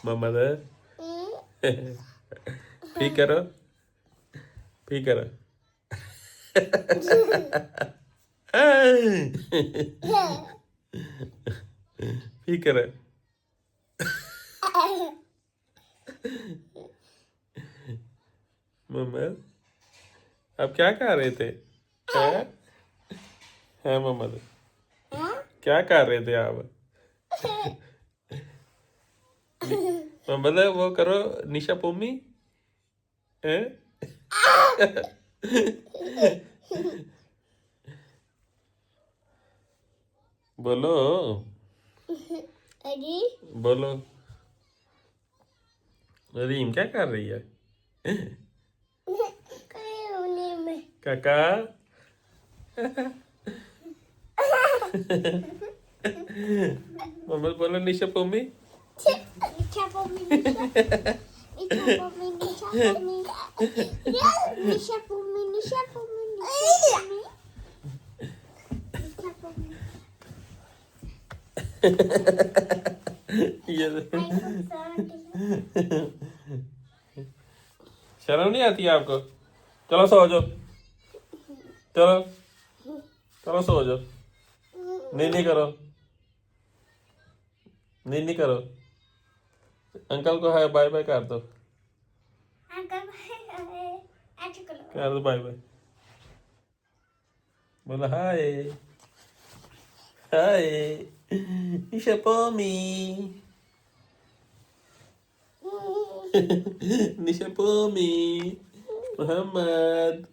Mohammad P करो P करो P करो मोहम्मद आप क्या कर रहे थे हैं मोहम्मद क्या कर रहे थे आप मोहम्मद वो करो निशा पोमी हैं बोलो अरे बोलो रीम क्या कर रही है होने में काका मोहम्मद बोलो निशा पोमी निशा पोमी निशा पोमी निशा पोमी निशा पोमी ये शर्म नहीं आती आपको चलो सो जाओ चलो चलो सो जाओ नहीं करो नहीं करो अंकल को हाय बाय बाय कर दो कर दो बाय बाय बोलो हाय हाय निशा पोमी निशा पोमी मोहम्मद